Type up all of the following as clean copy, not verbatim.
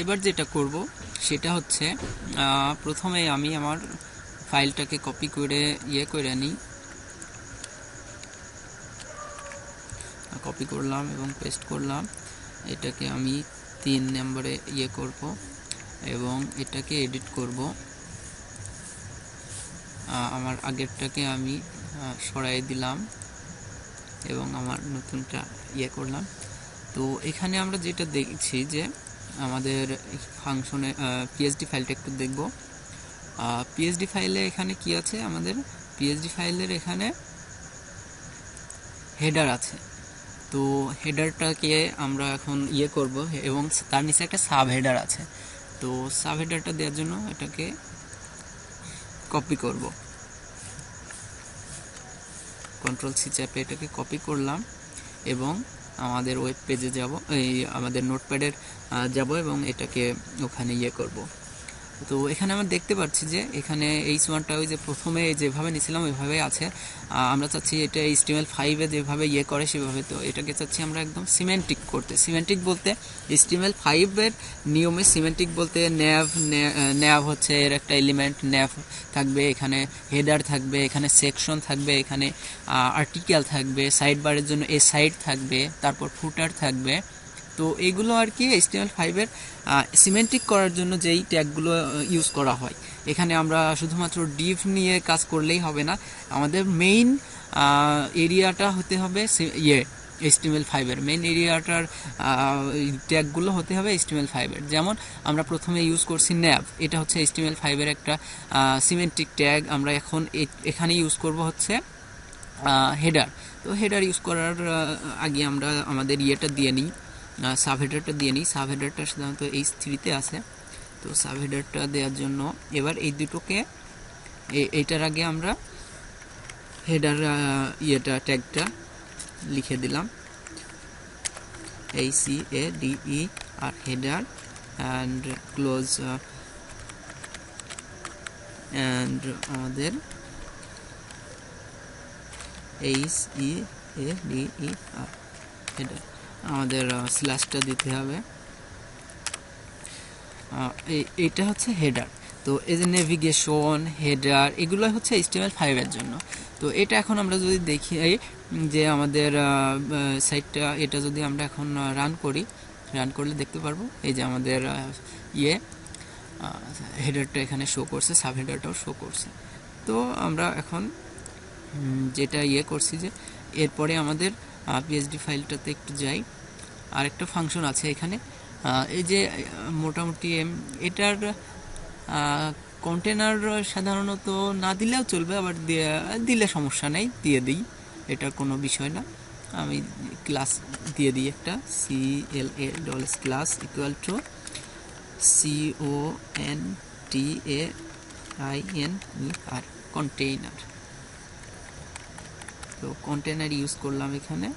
এবার যেটা করব সেটা হচ্ছে প্রথমে আমি আমার ফাইলটাকে কপি করে করে নিই, কপি করলাম এবং পেস্ট করলাম। এটাকে আমি 3 নম্বরে করব এবং এটাকে এডিট করব। আমার আগেরটাকে আমি সরাই দিলাম এবং আমার নতুনটা করলাম। তো এখানে আমরা যেটা দেখছি যে আমাদের ফাংশনে পিএসডি ফাইলটা একটু দেখব। পিএসডি ফাইলে এখানে কি আছে, আমাদের পিএসডি ফাইলের এখানে হেডার আছে। তো হেডারটাকে আমরা এখন করব এবং তার নিচে একটা সাব হেডার আছে। তো সাব হেডারটা দেওয়ার জন্য এটাকে কপি করব, কন্ট্রোল সি চাপে এটাকে কপি করলাম এবং আমাদের ওয়েব পেজে যাব, আমাদের নোটপ্যাডের যাব এবং এটাকে ওখানে করব। তো এখানে আমরা দেখতে পাচ্ছি যে এখানে H1টা ওই যে প্রথমে যেভাবে নিয়েছিলাম ওইভাবেই আছে। আমরা চাচ্ছি এটা HTML5 যেভাবে করে সেভাবে। তো এটাকে চাচ্ছি আমরা একদম সিমেন্টিক করতে। সিমেন্টিক বলতে HTML5 এর নিয়মে সিমেন্টিক বলতে ন্যাভ হচ্ছে এর একটা এলিমেন্ট, ন্যাভ থাকবে, এখানে হেডার থাকবে, এখানে সেকশন থাকবে, এখানে আর্টিকেল থাকবে, সাইড বারের জন্য সাইড থাকবে, তারপর ফুটার থাকবে। তো এইগুলো আর কি HTML5 এর সিমেন্টিক করার জন্য যেই ট্যাগগুলো ইউজ করা হয়। এখানে আমরা শুধুমাত্র ডিভ নিয়ে কাজ করলেই হবে না, আমাদের মেইন এরিয়াটা হতে হবে HTML5 এর মেইন এরিয়াটার ট্যাগগুলো হতে হবে HTML5 এর। যেমন আমরা প্রথমে ইউজ করছি ন্যাভ, এটা হচ্ছে HTML5 এর একটা সিমেন্টিক ট্যাগ। আমরা এখন এখানে ইউজ করব হচ্ছে হেডার। তো হেডার ইউজ করার আগে আমরা আমাদের দিয়ে নিই, সাব হেডারটা দিয়ে নিই। সাব হেডারটা সাধারণত H3-তে আছে। তো সাব হেডারটা দেওয়ার জন্য এবার এই দুটোকে এইটার আগে আমরা হেডার ট্যাগটা লিখে দিলাম, HEADER header and close and আমাদের HEADER হেডার, আমাদের স্ল্যাশটা দিতে হবে। এটা হচ্ছে হেডার। তো এই যে নেভিগেশন, হেডার, এগুলো হচ্ছে HTML5 এর জন্য। তো এটা এখন আমরা যদি দেখি যে আমাদের সাইটটা, এটা যদি আমরা এখন রান করলে দেখতে পারবো এই যে আমাদের হেডারটা এখানে শো করছে, সাব হেডারটাও শো করছে। তো আমরা এখন যেটা করছি যে এরপরে আমাদের পিএসডি ফাইলটাতে একটু যাই। আর একটা ফাংশন আছে এখানে, এই যে মোটামুটি এটার কন্টেনার সাধারণত না দিলেও চলবে, আবার দিলে সমস্যা নেই, দিয়ে দিই, এটার কোনো বিষয় না। আমি ক্লাস দিয়ে দিই একটা, CLA class equal to CONTAINER, container. তো কন্টেইনার ইউজ করলাম এখানে।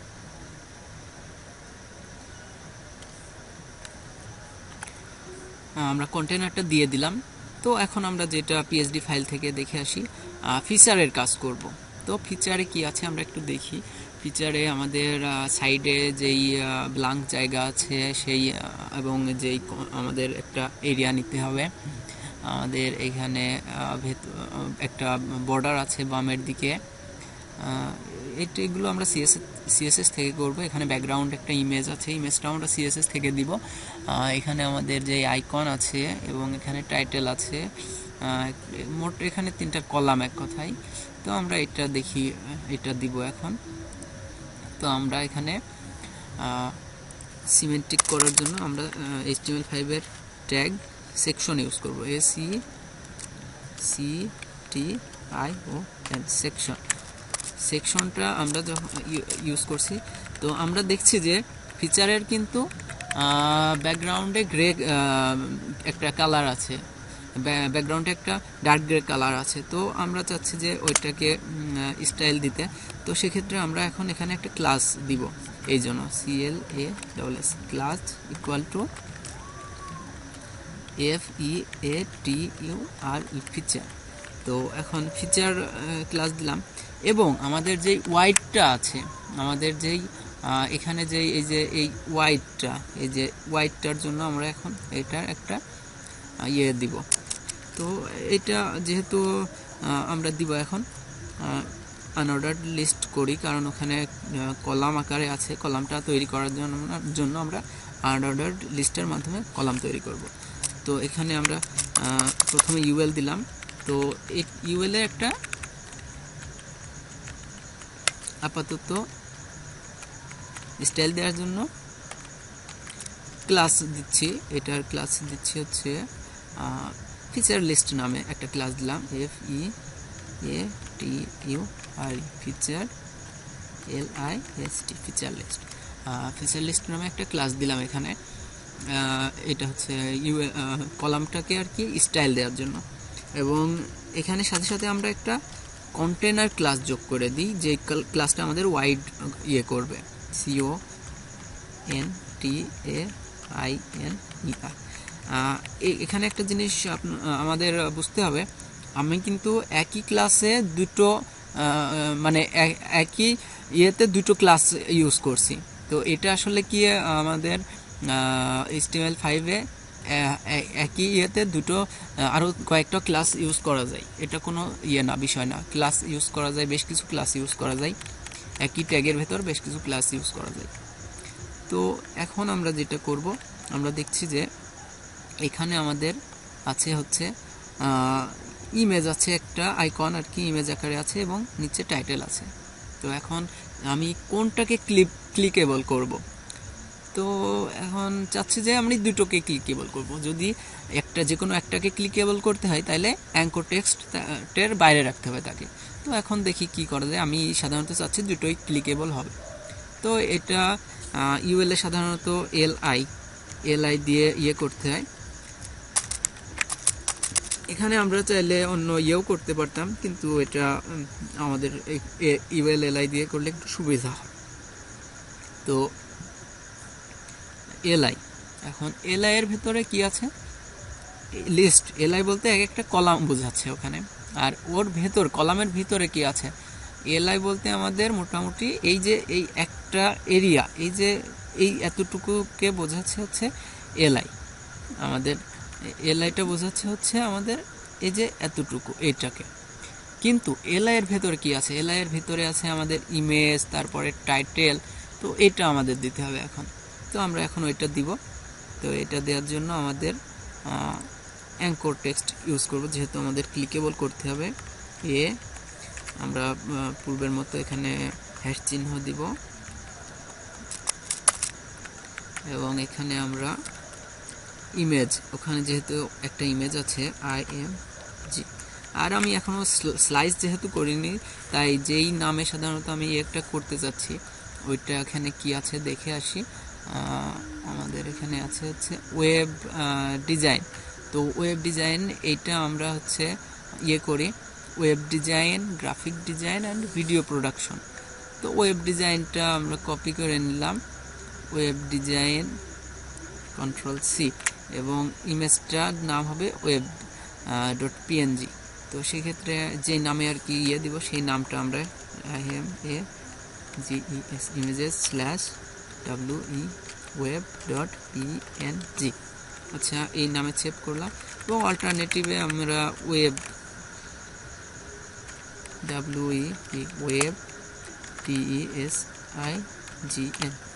আমরা কন্টেইনারটা দিয়ে দিলাম। তো এখন আমরা যেটা পিএসডি ফাইল থেকে দেখে আসি, ফিচারের কাজ করব। তো ফিচারে কি আছে আমরা একটু দেখি। ফিচারে আমাদের সাইডে যেই ব্ল্যাঙ্ক জায়গা আছে সেই এবং যেই আমাদের একটা এরিয়া নিতে হবে। আমাদের এখানে একটা বর্ডার আছে বামের দিকে, এগুলো আমরা সিএসএস থেকে করব। এখানে ব্যাকগ্রাউন্ড একটা ইমেজ আছে, ইমেজটাও আমরা সিএসএস থেকে দিব। এখানে আমাদের যে আইকন আছে এবং এখানে টাইটেল আছে, মোট এখানে 3টা কলাম এক কথায়। তো আমরা এটা দেখি, এটা দিব এখন। তো আমরা এখানে সিমেন্টিক করার জন্য আমরা HTML5 এর ট্যাগ সেকশন ইউজ করব, SECTION সেকশন। সেকশনটা আমরা যখন ইউজ করছি, তো আমরা দেখছি যে ফিচারের কিন্তু ব্যাকগ্রাউন্ডে গ্রে একটা কালার আছে, ব্যাকগ্রাউন্ডে একটা ডার্ক গ্রে কালার আছে। তো আমরা চাচ্ছি যে ওইটাকে স্টাইল দিতে। তো সেক্ষেত্রে আমরা এখন এখানে একটা ক্লাস দিব, এই জন্য CLASS class equal to FEATURE feature. তো এখন ফিচার ক্লাস দিলাম এবং আমাদের যেই হোয়াইটটা আছে, আমাদের যেই এখানে যে এই যে এই হোয়াইটটা, এই যে হোয়াইটটার জন্য আমরা এখন এটার একটা ইয়ে দিব। তো এটা যেহেতু আমরা দিব এখন আনঅর্ডার্ড লিস্ট করি, কারণ ওখানে কলাম আকারে আছে। কলামটা তৈরি করার জন্য আমরা আনঅর্ডার্ড লিস্টের মাধ্যমে কলাম তৈরি করব। তো এখানে আমরা প্রথমে ইউএল দিলাম। তো এই ইউএল এ একটা আপাতত স্টাইল দেওয়ার জন্য ক্লাস দিচ্ছি। এটার ক্লাস দিচ্ছি হচ্ছে ফিচার লিস্ট নামে একটা ক্লাস দিলাম, FEATUR, feature LIST, feature list. Feature list নামে একটা ক্লাস দিলাম এখানে। এটা হচ্ছে কলামটাকে আর কি স্টাইল দেওয়ার জন্য। এবং এখানে সাথে সাথে আমরা একটা কন্টেনার ক্লাস যোগ করে দিই, যে ক্লাসটা আমাদের ওয়াইড ইয়ে করবে, CONTAINER। এখানে একটা জিনিস আমাদের বুঝতে হবে, আমি কিন্তু একই ক্লাসে দুটো মানে একই ইয়েতে দুটো ক্লাস ইউজ করছি। তো এটা আসলে কি আমাদের HTML5-এ একই ইয়েতে দুটো আরও কয়েকটা ক্লাস ইউজ করা যায়, এটা কোনো ইয়ে না, বিষয় না। ক্লাস ইউজ করা যায়, বেশ কিছু ক্লাস ইউজ করা যায়, একই ট্যাগের ভেতর বেশ কিছু ক্লাস ইউজ করা যায়। তো এখন আমরা যেটা করব, আমরা দেখছি যে এখানে আমাদের আছে হচ্ছে ইমেজ আছে, একটা আইকন আর কি ইমেজ আকারে আছে, এবং নিচে টাইটেল আছে। তো এখন আমি কোনটাকে ক্লিকেবল করব? তো এখন চাচ্ছি যে আমি দুটোকে ক্লিকেবল করব। যদি যে কোনো একটাকে ক্লিকেবল করতে হয়, তাহলে অ্যাঙ্কর টেক্সটের বাইরে রাখতে হবে তাকে। তো এখন দেখি কি করা যায়। আমি সাধারণত চাচ্ছি দুটোই ক্লিকেবল হবে। তো এটা ইউএল এ সাধারণত এলআই দিয়ে ইয়ে করতে হয়। এখানে আমরা চাইলে অন্য ইয়েও করতে পারতাম, কিন্তু এটা আমাদের ইউএল এলআই দিয়ে করলে একটু সুবিধা হয়। তো এলআই, এখন এলআই এর ভিতরে কি আছে? লিস্ট। এলআই বলতে এক একটা কলাম বোঝাচ্ছে ওখানে। আর ওর ভেতর, কলামের ভিতরে কি আছে? এলআই বলতে আমাদের মোটামুটি এই যে এই একটা এরিয়া, এই যে এই এতটুকুকে বোঝাচ্ছে হচ্ছে এলআই। আমাদের এলআইটা বোঝাচ্ছে হচ্ছে আমাদের এই যে এতটুকু, এইটাকে। কিন্তু এলআই এর ভেতরে কি আছে? এলআই এর ভিতরে আছে আমাদের ইমেজ, তারপরে টাইটেল। তো এটা আমাদের দিতে হবে এখন। তো আমরা এখন ওইটা দিব। তো এটা দেওয়ার জন্য আমাদের অ্যাঙ্কর টেক্সট ইউজ করব, যেহেতু আমাদের ক্লিকেবল করতে হবে। আমরা পূর্বের মতো এখানে হ্যাশ চিহ্ন দিব, এবং এখানে আমরা ইমেজ, ওখানে যেহেতু একটা ইমেজ আছে IMG। আর আমি এখনো স্লাইস যেহেতু করিনি, তাই যেই নামে সাধারণত আমি একটা করতে চাচ্ছি ওইটা এখানে কি আছে দেখে আসি। আমাদের এখানে আছে হচ্ছে ওয়েব ডিজাইন। তো ওয়েব ডিজাইন এইটা আমরা হচ্ছে ইয়ে করি, web design, graphic design and video production. তো ওয়েব ডিজাইনটা আমরা কপি করে নিলাম, ওয়েব ডিজাইন, Ctrl+C, এবং ইমেজটার নাম হবে web.png। তো সেক্ষেত্রে যে নামে আর কি ইয়ে দিব, সেই নামটা আমরা images/web.png, আচ্ছা এই নামে সেভ করলাম। এবং অল্টারনেটিভে আমরা ওয়েব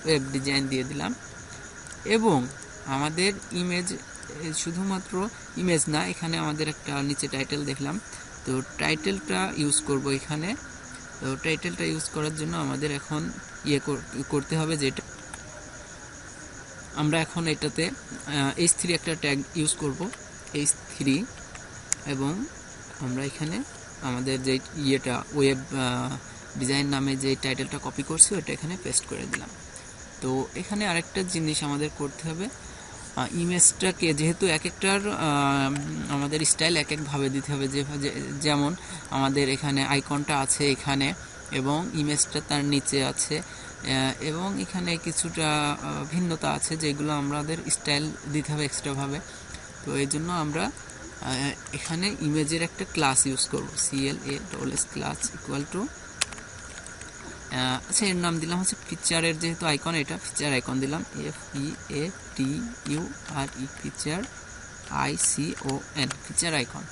ওয়েব ডিজাইন দিয়ে দিলাম। এবং আমাদের ইমেজ, শুধুমাত্র ইমেজ না, এখানে আমাদের একটা নিচে টাইটেল দেখলাম। তো টাইটেলটা ইউজ করব এখানে। তো টাইটেলটা ইউজ করার জন্য আমাদের এখন ইয়ে করতে হবে, যেটা আমরা এখন এটাতে H3 একটা ট্যাগ ইউজ করব, H3। এবং আমরা এখানে আমাদের যে ইয়েটা ওয়েব ডিজাইন নামে যে টাইটেলটা কপি করছি ওটা এখানে পেস্ট করে দিলাম। তো এখানে আরেকটা জিনিস আমাদের করতে হবে, ইমেজটাকে যেহেতু এক একটার আমাদের স্টাইল এক একভাবে দিতে হবে, যেমন আমাদের এখানে আইকনটা আছে এখানে, এবং ইমেজটা তার নিচে আছে, এবং এখানে কিছুটা ভিন্নতা আছে যেগুলো আমাদের স্টাইল দিতে হবে এক্সট্রাভাবে। তো এই জন্য আমরা এখানে ইমেজের একটা ক্লাস ইউজ করব, CLASS ক্লাস ইকুয়াল টু আচ্ছা, এর নাম দিলাম হচ্ছে ফিচারের, যেহেতু আইকন, এটা ফিচার আইকন দিলাম, FEATURE, feature ICON, feature icon.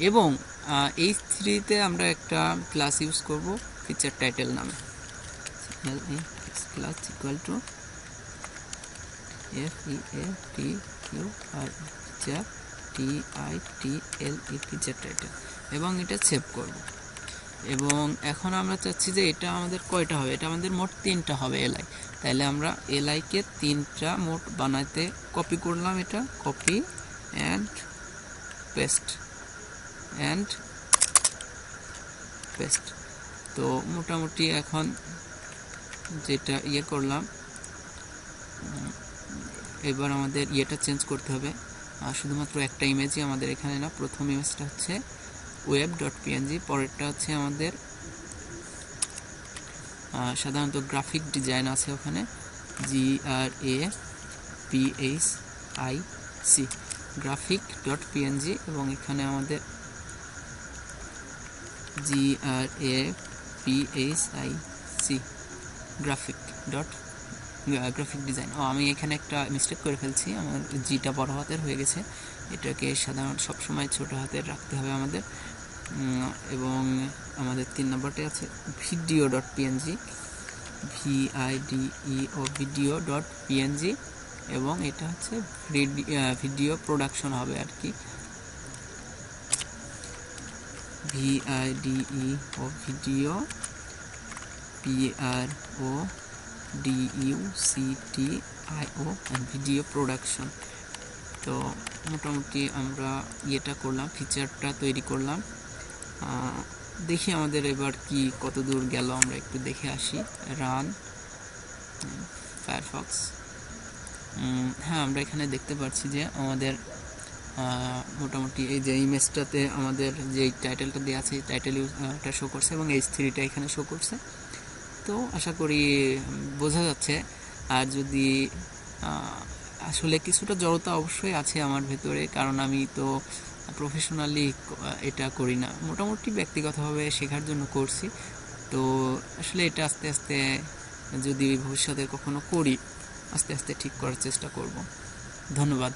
এবং H3-তে আমরা একটা ক্লাস ইউজ করব ফিচার টাইটেল নামে, class equal to FEATURE, feature TITLE, feature title, এবং এটা সেভ করব। এবং এখন আমরা চাচ্ছি যে এটা আমাদের কয়টা হবে, এটা আমাদের মোট 3টা হবে এলআই। তাহলে আমরা এলআইকে 3টা মোট বানাতে কপি করলাম, এটা কপি অ্যান্ড পেস্ট। তো মোটামুটি এখন যেটা করলাম, এবার আমাদের ইয়েটা চেঞ্জ করতে হবে। শুধুমাত্র একটা ইমেজই আমাদের এখানে না, প্রথম ইমেজটা হচ্ছে web.png, পরেরটা হচ্ছে আমাদের সাধারণত গ্রাফিক ডিজাইন আছে ওখানে, GRAPHIC, graphic.png, এবং এখানে আমাদের GRAPHIC, গ্রাফিক ডিজাইন। আমি এখানে একটা মিস্টেক করে ফেলছি, আমার জিটা বড় হাতের হয়ে গেছে, এটাকে সাধারণত সবসময় ছোট হাতের রাখতে হবে আমাদের। এবং আমাদের 3 নম্বরটা আছে video.png, video.png, এবং এটা হচ্ছে ভিডিও প্রোডাকশন হবে আর কি, video, PRODUCTIO, ভিডিও প্রোডাকশন। তো মোটামুটি আমরা এটা করলাম, ফিচারটা তৈরি করলাম। দেখি আমাদের এবার কি কত দূর গেল, আমরা একটু দেখে আসি। Run Firefox. হ্যাঁ, আমরা এখানে দেখতে পাচ্ছি যে আমাদের মোটামুটি এই যে ইমেজটাতে আমাদের যে টাইটেলটা দেওয়া আছে, টাইটেলটা শো করছে, এবং H3টা এখানে শো করছে। তো আশা করি বোঝা যাচ্ছে। আর যদি আসলে কিছুটা জড়তা অবশ্যই আছে আমার ভেতরে, কারণ আমি তো প্রফেশনালি এটা করি না, মোটামুটি ব্যক্তিগতভাবে শেখার জন্য করছি। তো আসলে এটা আস্তে আস্তে যদি ভবিষ্যতে কখনো করি, আস্তে আস্তে ঠিক করার চেষ্টা করব। ধন্যবাদ।